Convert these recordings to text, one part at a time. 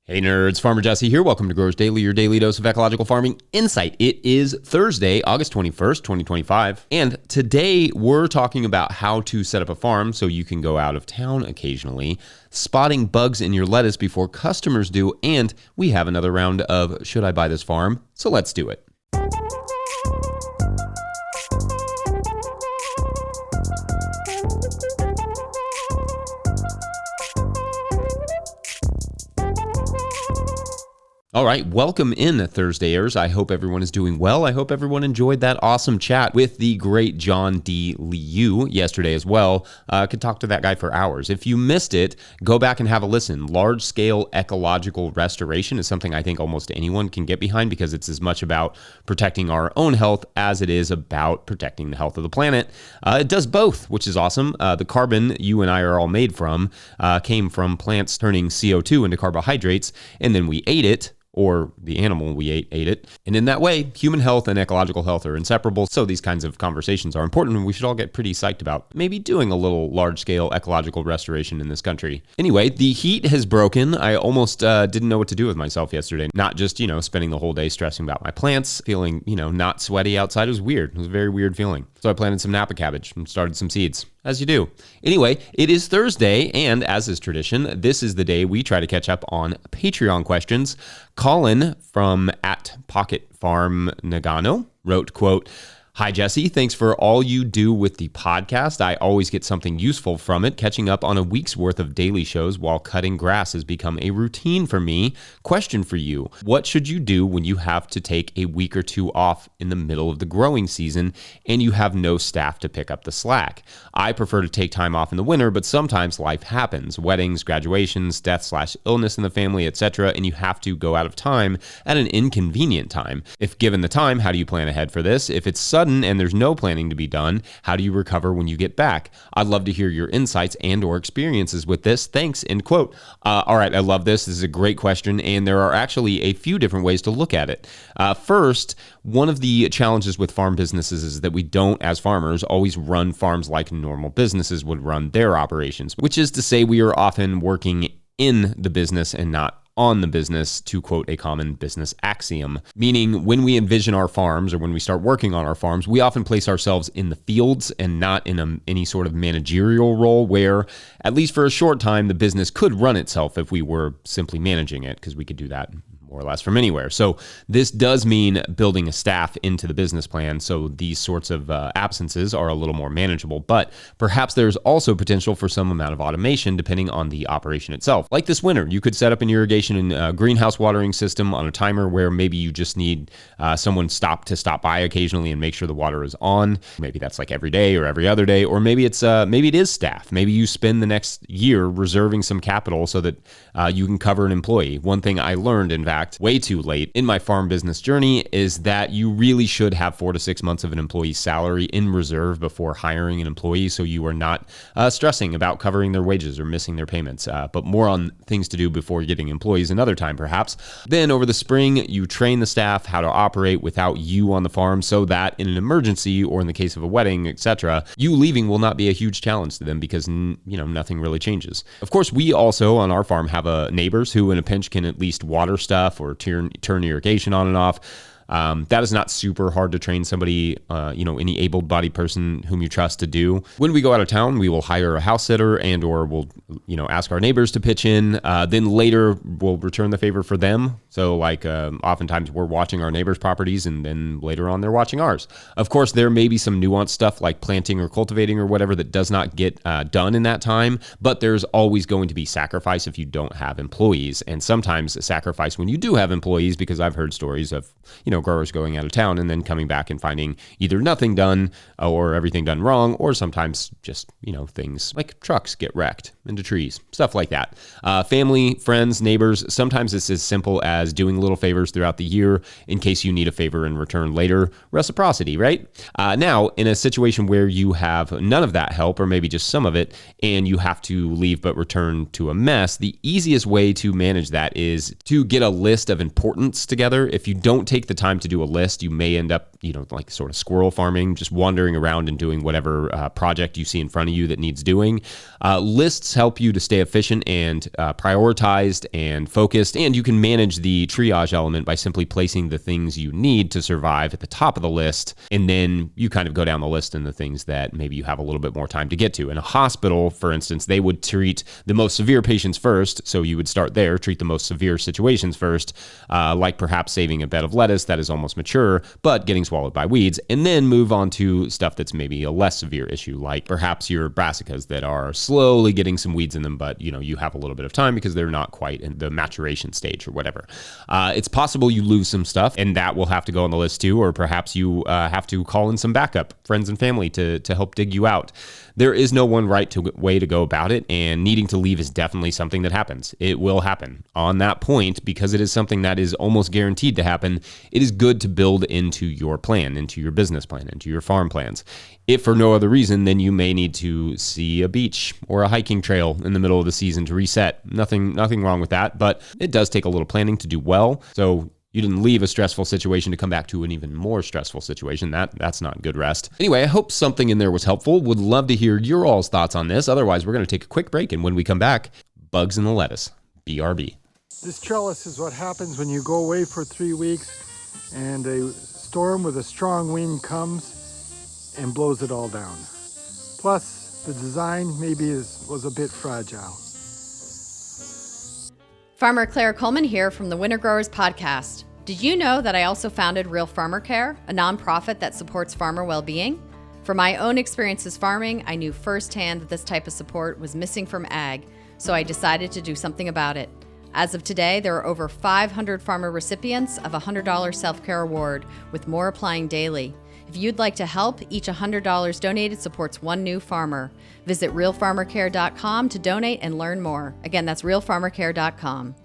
Hey nerds, Farmer Jesse here. Welcome to Growers Daily, your daily dose of ecological farming insight. It is Thursday, August 21st, 2025. And today we're talking about how to set up a farm so you can go out of town occasionally, spotting bugs in your lettuce before customers do, and we have another round of should I buy this farm? So let's do it. All right, welcome in Thursdayers. I hope everyone is doing well. I hope everyone enjoyed that awesome chat with the great John D. Liu yesterday as well. Could talk to that guy for hours. If you missed it, go back and have a listen. Large-scale ecological restoration is something I think almost anyone can get behind because it's as much about protecting our own health as it is about protecting the health of the planet. It does both, which is awesome. The carbon you and I are all made from came from plants turning CO2 into carbohydrates, and then we ate it, or the animal we ate it. And in that way, human health and ecological health are inseparable. So these kinds of conversations are important, and we should all get pretty psyched about maybe doing a little large-scale ecological restoration in this country. Anyway, the heat has broken. I almost didn't know what to do with myself yesterday. Not just, spending the whole day stressing about my plants, feeling, not sweaty outside. It was weird. It was a very weird feeling. So I planted some Napa cabbage and started some seeds, as you do. Anyway, it is Thursday, and as is tradition, this is the day we try to catch up on Patreon questions. Colin from @PocketFarmNagano wrote, quote, "Hi, Jesse. Thanks for all you do with the podcast. I always get something useful from it. Catching up on a week's worth of daily shows while cutting grass has become a routine for me. Question for you. What should you do when you have to take a week or two off in the middle of the growing season and you have no staff to pick up the slack? I prefer to take time off in the winter, but sometimes life happens. Weddings, graduations, death/illness in the family, etc., and you have to go out of time at an inconvenient time. If given the time, how do you plan ahead for this? If it's sudden and there's no planning to be done, how do you recover when you get back? I'd love to hear your insights and or experiences with this. Thanks," end quote. All right, I love this. This is a great question, and there are actually a few different ways to look at it. First, one of the challenges with farm businesses is that we don't, as farmers, always run farms like normal businesses would run their operations, which is to say we are often working in the business and not on the business, to quote a common business axiom. Meaning, when we envision our farms or when we start working on our farms, we often place ourselves in the fields and not in any sort of managerial role where, at least for a short time, the business could run itself if we were simply managing it, because we could do that more or less from anywhere. So this does mean building a staff into the business plan, so these sorts of absences are a little more manageable, but perhaps there's also potential for some amount of automation depending on the operation itself. Like this winter, you could set up an irrigation and greenhouse watering system on a timer where maybe you just need someone stop by occasionally and make sure the water is on. Maybe that's like every day or every other day, or maybe it is staff. Maybe you spend the next year reserving some capital so that you can cover an employee. One thing I learned, in fact, way too late in my farm business journey is that you really should have 4 to 6 months of an employee's salary in reserve before hiring an employee, so you are not stressing about covering their wages or missing their payments. But more on things to do before getting employees another time, perhaps. Then over the spring, you train the staff how to operate without you on the farm so that in an emergency or in the case of a wedding, etc., you leaving will not be a huge challenge to them because, nothing really changes. Of course, we also on our farm have neighbors who in a pinch can at least water stuff or turn irrigation on and off. That is not super hard to train somebody, any able-bodied person whom you trust to do. When we go out of town, we will hire a house sitter and or we'll, ask our neighbors to pitch in. Then later we'll return the favor for them. So oftentimes we're watching our neighbors' properties and then later on they're watching ours. Of course, there may be some nuanced stuff like planting or cultivating or whatever that does not get done in that time, but there's always going to be sacrifice if you don't have employees, and sometimes sacrifice when you do have employees, because I've heard stories of, growers going out of town and then coming back and finding either nothing done or everything done wrong, or sometimes just, things like trucks get wrecked into trees, stuff like that. Family, friends, neighbors, sometimes it's as simple as doing little favors throughout the year in case you need a favor in return later. Reciprocity, right? Now, in a situation where you have none of that help, or maybe just some of it, and you have to leave but return to a mess, the easiest way to manage that is to get a list of importance together. If you don't take the time to do a list, you may end up, like sort of squirrel farming, just wandering around and doing whatever project you see in front of you that needs doing. Lists help you to stay efficient and prioritized and focused, and you can manage the triage element by simply placing the things you need to survive at the top of the list, and then you kind of go down the list and the things that maybe you have a little bit more time to get to. In a hospital, for instance, they would treat the most severe patients first, so you would start there, treat the most severe situations first, like perhaps saving a bed of lettuce that is almost mature, but getting swallowed by weeds, and then move on to stuff that's maybe a less severe issue, like perhaps your brassicas that are slowly getting some weeds in them, but you have a little bit of time because they're not quite in the maturation stage or whatever. It's possible you lose some stuff, and that will have to go on the list too, or perhaps you have to call in some backup friends and family to help dig you out. There is no one right way to go about it, and needing to leave is definitely something that happens. It will happen. On that point, because it is something that is almost guaranteed to happen, it is good to build into your plan, into your business plan, into your farm plans. If for no other reason, then you may need to see a beach or a hiking trail in the middle of the season to reset. Nothing wrong with that, but it does take a little planning to do well. So you didn't leave a stressful situation to come back to an even more stressful situation. That's not good rest. Anyway, I hope something in there was helpful. Would love to hear your all's thoughts on this. Otherwise, we're going to take a quick break, and when we come back, bugs in the lettuce. BRB. This trellis is what happens when you go away for 3 weeks and a storm with a strong wind comes and blows it all down. Plus, the design maybe was a bit fragile. Farmer Claire Coleman here from the Winter Growers Podcast. Did you know that I also founded Real Farmer Care, a nonprofit that supports farmer well-being? From my own experiences farming, I knew firsthand that this type of support was missing from ag, so I decided to do something about it. As of today, there are over 500 farmer recipients of a $100 self-care award, with more applying daily. If you'd like to help, each $100 donated supports one new farmer. Visit realfarmercare.com to donate and learn more. Again, that's realfarmercare.com.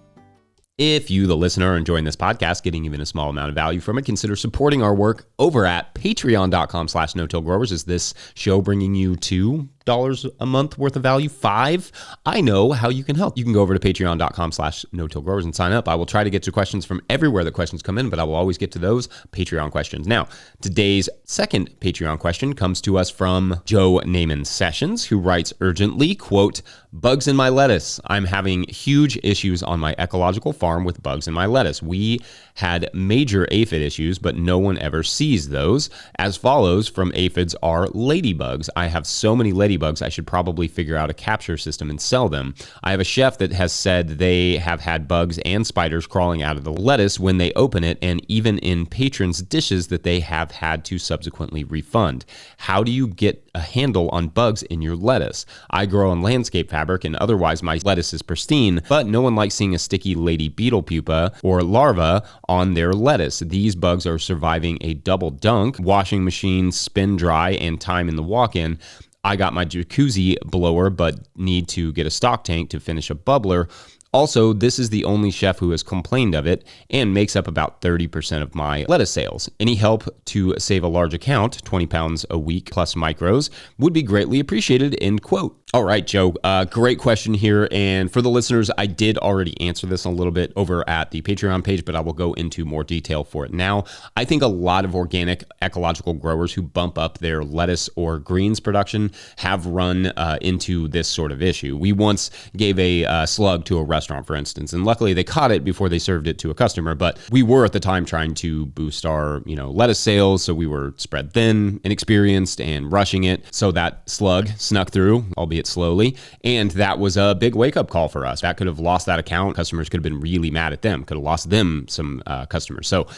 If you, the listener, are enjoying this podcast, getting even a small amount of value from it, consider supporting our work over at patreon.com/no-till-growers. Is this show bringing you $2 a month worth of value? 5? I know how you can help. You can go over to patreon.com/no-till-growers and sign up. I will try to get to questions from everywhere the questions come in, but I will always get to those Patreon questions. Now, today's second Patreon question comes to us from Joe Naaman Sessions, who writes urgently, quote, "Bugs in my lettuce. I'm having huge issues on my ecological farm with bugs in my lettuce. We had major aphid issues, but no one ever sees those. As follows from aphids are ladybugs. I have so many ladybugs, I should probably figure out a capture system and sell them. I have a chef that has said they have had bugs and spiders crawling out of the lettuce when they open it, and even in patrons' dishes that they have had to subsequently refund. How do you get a handle on bugs in your lettuce? I grow on landscape fabric, and otherwise my lettuce is pristine, but no one likes seeing a sticky lady beetle pupa or larva on their lettuce. These bugs are surviving a double dunk, washing machine, spin dry, and time in the walk-in. I got my jacuzzi blower, but need to get a stock tank to finish a bubbler. Also, this is the only chef who has complained of it and makes up about 30% of my lettuce sales. Any help to save a large account, 20 pounds a week plus micros, would be greatly appreciated," end quote. All right, Joe, great question here. And for the listeners, I did already answer this a little bit over at the Patreon page, but I will go into more detail for it now. I think a lot of organic ecological growers who bump up their lettuce or greens production have run into this sort of issue. We once gave a slug to a restaurant, for instance, and luckily they caught it before they served it to a customer, but we were at the time trying to boost our lettuce sales, so we were spread thin, inexperienced, and rushing it. So that slug snuck through, albeit slowly, and that was a big wake-up call for us. That could have lost that account. Customers could have been really mad at them, could have lost them some customers. So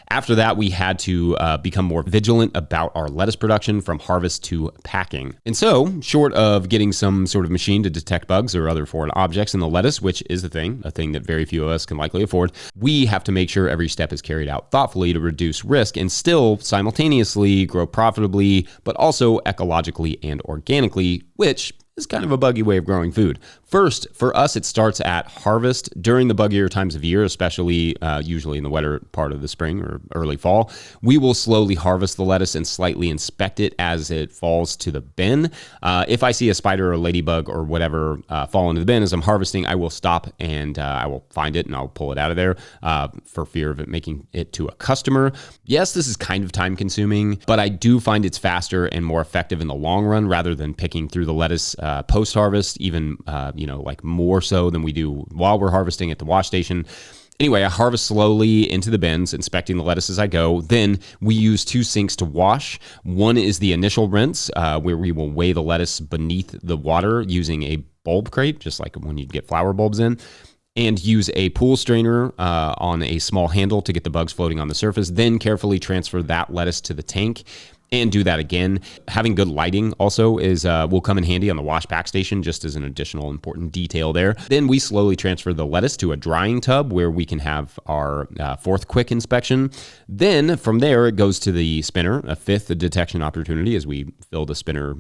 after that, we had to become more vigilant about our lettuce production from harvest to packing. And so, short of getting some sort of machine to detect bugs or other foreign objects in the lettuce, which is a thing that very few of us can likely afford, we have to make sure every step is carried out thoughtfully to reduce risk and still simultaneously grow profitably, but also ecologically and organically, which is kind of a buggy way of growing food. First, for us, it starts at harvest during the buggier times of year, especially usually in the wetter part of the spring or early fall. We will slowly harvest the lettuce and slightly inspect it as it falls to the bin. If I see a spider or ladybug or whatever fall into the bin as I'm harvesting, I will stop and I will find it and I'll pull it out of there for fear of it making it to a customer. Yes, this is kind of time consuming, but I do find it's faster and more effective in the long run rather than picking through the lettuce post-harvest, even like more so than we do while we're harvesting at the wash station. Anyway, I harvest slowly into the bins, inspecting the lettuce as I go. Then we use 2 sinks to wash. One is the initial rinse, where we will weigh the lettuce beneath the water using a bulb crate, just like when you get flower bulbs in, and use a pool strainer on a small handle to get the bugs floating on the surface. Then carefully transfer that lettuce to the tank and do that again. Having good lighting also will come in handy on the wash pack station, just as an additional important detail there. Then we slowly transfer the lettuce to a drying tub where we can have our 4th quick inspection. Then from there, it goes to the spinner, a 5th detection opportunity as we fill the spinner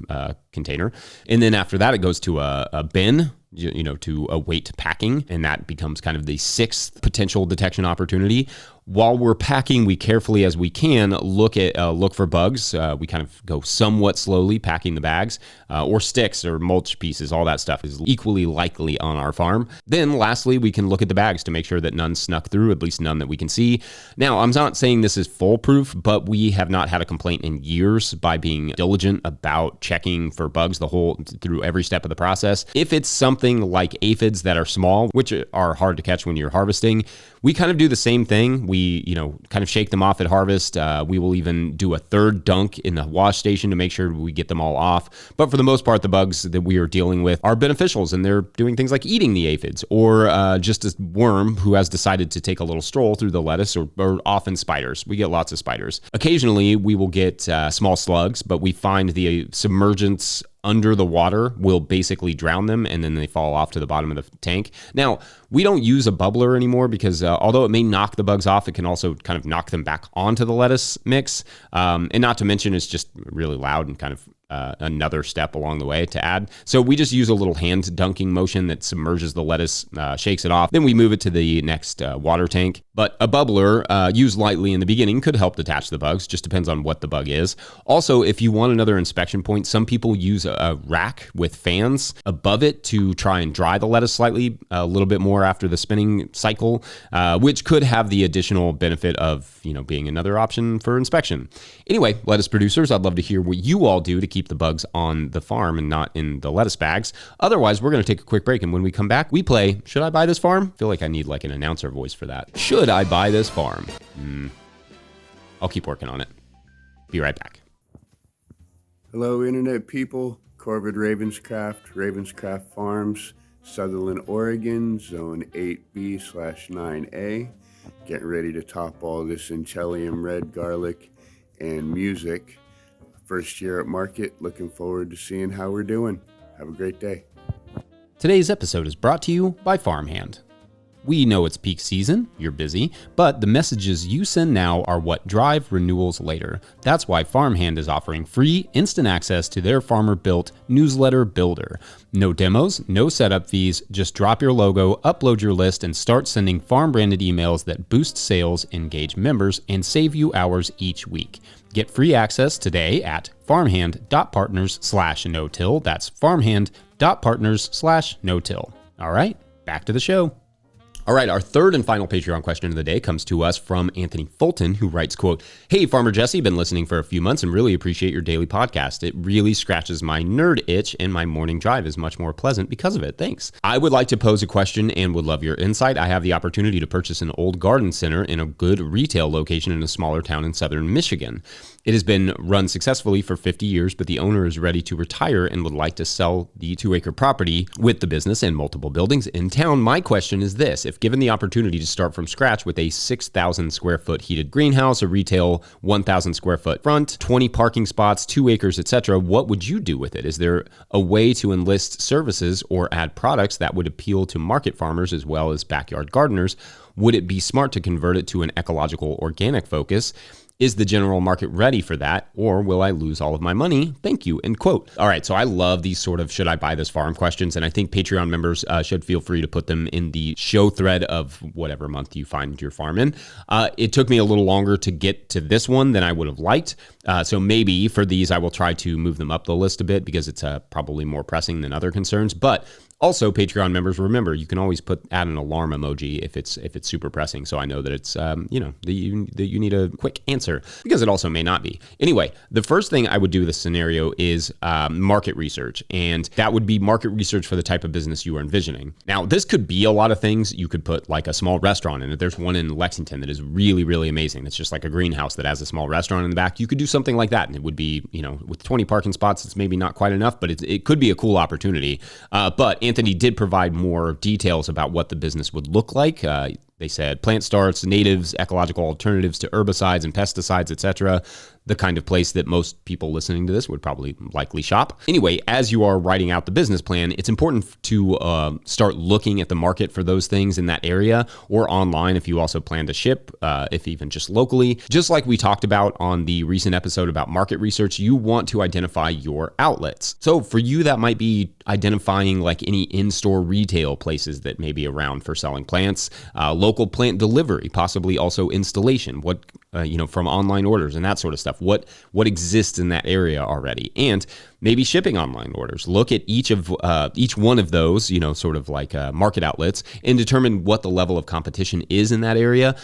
container. And then after that, it goes to a bin, to await packing, and that becomes kind of the 6th potential detection opportunity. While we're packing, we carefully as we can look for bugs. We kind of go somewhat slowly packing the bags, or sticks or mulch pieces. All that stuff is equally likely on our farm. Then lastly, we can look at the bags to make sure that none snuck through, at least none that we can see. Now, I'm not saying this is foolproof, but we have not had a complaint in years by being diligent about checking for bugs through every step of the process. If it's something like aphids that are small, which are hard to catch when you're harvesting, we kind of do the same thing. We, kind of shake them off at harvest. We will even do a 3rd dunk in the wash station to make sure we get them all off. But for the most part, the bugs that we are dealing with are beneficials, and they're doing things like eating the aphids, or just a worm who has decided to take a little stroll through the lettuce, or often spiders. We get lots of spiders. Occasionally, we will get small slugs, but we find the submergence under the water will basically drown them, and then they fall off to the bottom of the tank. Now, we don't use a bubbler anymore because although it may knock the bugs off, it can also kind of knock them back onto the lettuce mix. And not to mention, it's just really loud and kind of another step along the way to add. So we just use a little hand dunking motion that submerges the lettuce, shakes it off. Then we move it to the next water tank. But a bubbler used lightly in the beginning could help detach the bugs. Just depends on what the bug is. Also, if you want another inspection point, some people use a rack with fans above it to try and dry the lettuce slightly, a little bit more after the spinning cycle, which could have the additional benefit of, being another option for inspection. Anyway, lettuce producers, I'd love to hear what you all do to keep the bugs on the farm and not in the lettuce bags. Otherwise, we're going to take a quick break, and when we come back, we play Should I Buy This Farm? I feel like I need like an announcer voice for that. Should I buy this farm? I'll keep working on it. Be right back. Hello, Internet people. Corvid Ravenscraft Farms, Sutherland, Oregon, Zone 8B/9A. Getting ready to top all this Intellium red garlic and music. First year at market. Looking forward to seeing how we're doing. Have a great day. Today's episode is brought to you by Farmhand. We know it's peak season, you're busy, but the messages you send now are what drive renewals later. That's why Farmhand is offering free instant access to their farmer-built newsletter builder. No demos, no setup fees, just drop your logo, upload your list, and start sending farm-branded emails that boost sales, engage members, and save you hours each week. Get free access today at farmhand.partners/no-till. That's farmhand.partners/no-till. All right, back to the show. All right, our third and final Patreon question of the day comes to us from Anthony Fulton, who writes, quote, "Hey, Farmer Jesse, been listening for a few months and really appreciate your daily podcast. It really scratches my nerd itch, and my morning drive is much more pleasant because of it. Thanks. I would like to pose a question and would love your insight. I have the opportunity to purchase an old garden center in a good retail location in a smaller town in southern Michigan. It has been run successfully for 50 years, but the owner is ready to retire and would like to sell the 2-acre property with the business and multiple buildings in town. My question is this: if given the opportunity to start from scratch with a 6,000 square foot heated greenhouse, a retail 1,000 square foot front, 20 parking spots, 2 acres, etc., what would you do with it? Is there a way to enlist services or add products that would appeal to market farmers as well as backyard gardeners? Would it be smart to convert it to an ecological organic focus? Is the general market ready for that, or will I lose all of my money? Thank you, end quote. All right, so I love these sort of should I buy this farm questions, and I think Patreon members should feel free to put them in the show thread of whatever month you find your farm in. It took me a little longer to get to this one than I would have liked, so maybe for these I will try to move them up the list a bit because it's probably more pressing than other concerns, but also, Patreon members, remember, you can always add an alarm emoji if it's super pressing, so I know that it's that you need a quick answer, because it also may not be. Anyway, the first thing I would do with this scenario is market research, and that would be market research for the type of business you are envisioning. Now, this could be a lot of things. You could put like a small restaurant in it. There's one in Lexington that is really, really amazing. It's just like a greenhouse that has a small restaurant in the back. You could do something like that, and it would be, with 20 parking spots, it's maybe not quite enough, but it could be a cool opportunity. But Anthony did provide more details about what the business would look like. They said plant starts, natives, ecological alternatives to herbicides and pesticides, etc. The kind of place that most people listening to this would probably likely shop. Anyway, as you are writing out the business plan, it's important to start looking at the market for those things in that area, or online if you also plan to ship, if even just locally. Just like we talked about on the recent episode about market research, you want to identify your outlets. So for you, that might be identifying like any in-store retail places that may be around for selling plants, local plant delivery, possibly also installation, from online orders and that sort of stuff. What exists in that area already, and maybe shipping online orders. Look at each one of those, sort of like market outlets, and determine what the level of competition is in that area.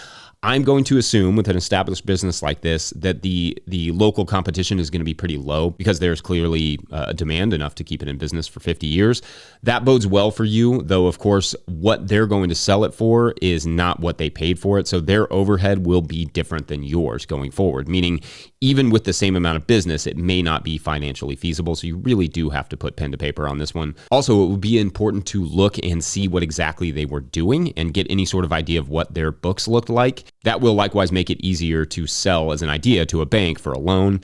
I'm going to assume with an established business like this that the local competition is going to be pretty low because there's clearly demand enough to keep it in business for 50 years. That bodes well for you, though, of course, what they're going to sell it for is not what they paid for it. So their overhead will be different than yours going forward, meaning even with the same amount of business, it may not be financially feasible. So you really do have to put pen to paper on this one. Also, it would be important to look and see what exactly they were doing and get any sort of idea of what their books looked like. That will likewise make it easier to sell as an idea to a bank for a loan,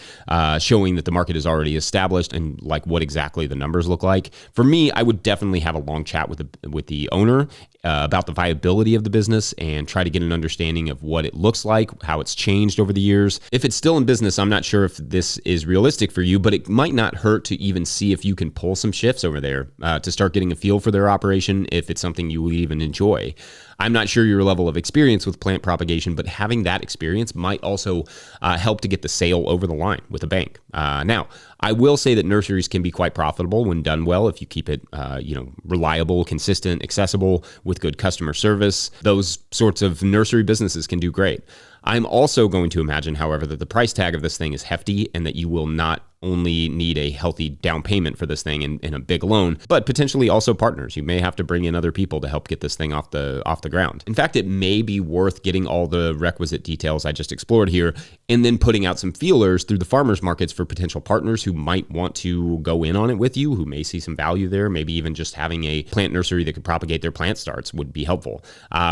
showing that the market is already established and like what exactly the numbers look like. For me, I would definitely have a long chat with the owner about the viability of the business and try to get an understanding of what it looks like, how it's changed over the years. If it's still in business, I'm not sure if this is realistic for you, but it might not hurt to even see if you can pull some shifts over there to start getting a feel for their operation, if it's something you would even enjoy. I'm not sure your level of experience with plant propagation, but having that experience might also help to get the sale over the line with a bank. Now, I will say that nurseries can be quite profitable when done well if you keep it reliable, consistent, accessible, with good customer service. Those sorts of nursery businesses can do great. I'm also going to imagine, however, that the price tag of this thing is hefty and that you will not only need a healthy down payment for this thing in a big loan, but potentially also partners. You may have to bring in other people to help get this thing off the ground. In fact, it may be worth getting all the requisite details I just explored here and then putting out some feelers through the farmers markets for potential partners who might want to go in on it with you, who may see some value there. Maybe even just having a plant nursery that could propagate their plant starts would be helpful.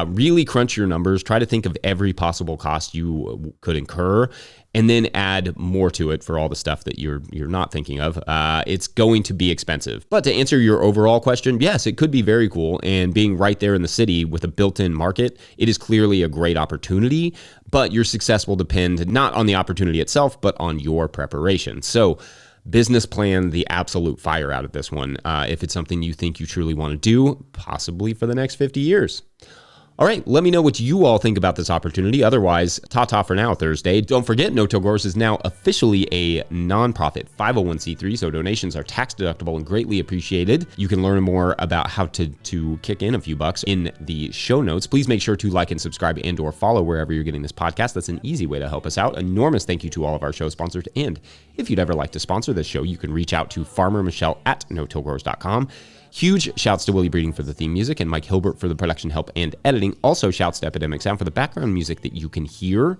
Really crunch your numbers. Try to think of every possible cost you could incur, and then add more to it for all the stuff that you're not thinking of. It's going to be expensive. But to answer your overall question, yes, it could be very cool. And being right there in the city with a built-in market, it is clearly a great opportunity. But your success will depend not on the opportunity itself, but on your preparation. So business plan the absolute fire out of this one if it's something you think you truly want to do, possibly for the next 50 years. All right, let me know what you all think about this opportunity. Otherwise, ta-ta for now, Thursday. Don't forget, No Till Growers is now officially a nonprofit 501c3, so donations are tax deductible and greatly appreciated. You can learn more about how to kick in a few bucks in the show notes. Please make sure to like and subscribe and or follow wherever you're getting this podcast. That's an easy way to help us out. Enormous thank you to all of our show sponsors. And if you'd ever like to sponsor this show, you can reach out to Farmer Michelle at notillgrowers.com. Huge shouts to Willie Breeding for the theme music and Mike Hilbert for the production help and editing. Also shouts to Epidemic Sound for the background music that you can hear.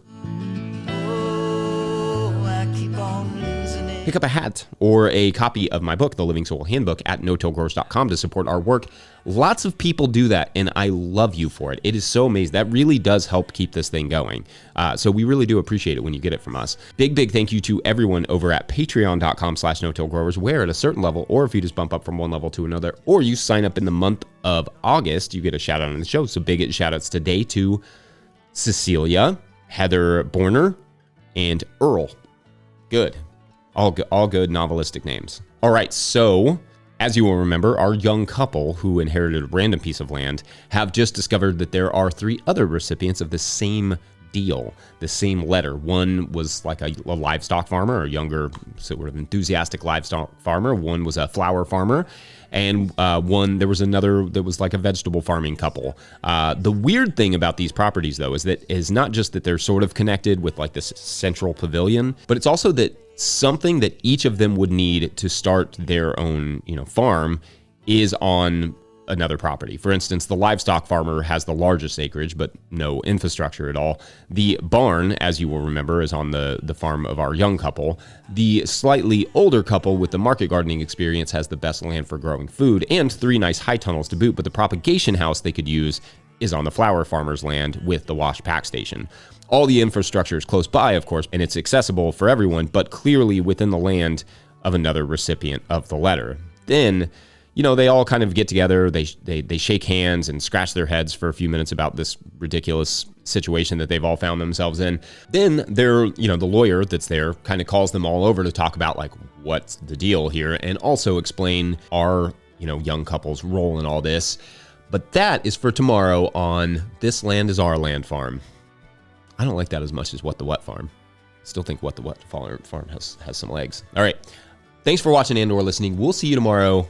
Pick up a hat or a copy of my book, The Living Soil Handbook, at notillgrowers.com to support our work. Lots of people do that, and I love you for it. It is so amazing. That really does help keep this thing going. So we really do appreciate it when you get it from us. Big thank you to everyone over at patreon.com/notillgrowers, where at a certain level, or if you just bump up from one level to another, or you sign up in the month of August, you get a shout out on the show. So big shout outs today to Cecilia, Heather Borner, and Earl. Good. All good novelistic names. All right, so as you will remember, our young couple who inherited a random piece of land have just discovered that there are 3 other recipients of the same deal, the same letter. One was like a livestock farmer, a younger sort of enthusiastic livestock farmer. One was a flower farmer. And there was another that was like a vegetable farming couple. The weird thing about these properties, though, is not just that they're sort of connected with like this central pavilion, but it's also that something that each of them would need to start their own, farm is on another property. For instance, the livestock farmer has the largest acreage, but no infrastructure at all. The barn, as you will remember, is on the farm of our young couple. The slightly older couple with the market gardening experience has the best land for growing food and 3 nice high tunnels to boot, but the propagation house they could use is on the flower farmer's land with the wash pack station. All the infrastructure is close by, of course, and it's accessible for everyone, but clearly within the land of another recipient of the letter. Then, they all kind of get together, they shake hands and scratch their heads for a few minutes about this ridiculous situation that they've all found themselves in. Then the lawyer that's there kind of calls them all over to talk about like what's the deal here and also explain our, young couple's role in all this. But that is for tomorrow on This Land Is Our Land Farm. I don't like that as much as What the What Farm. Still think What the What Farm has some legs. All right. Thanks for watching and/or listening. We'll see you tomorrow.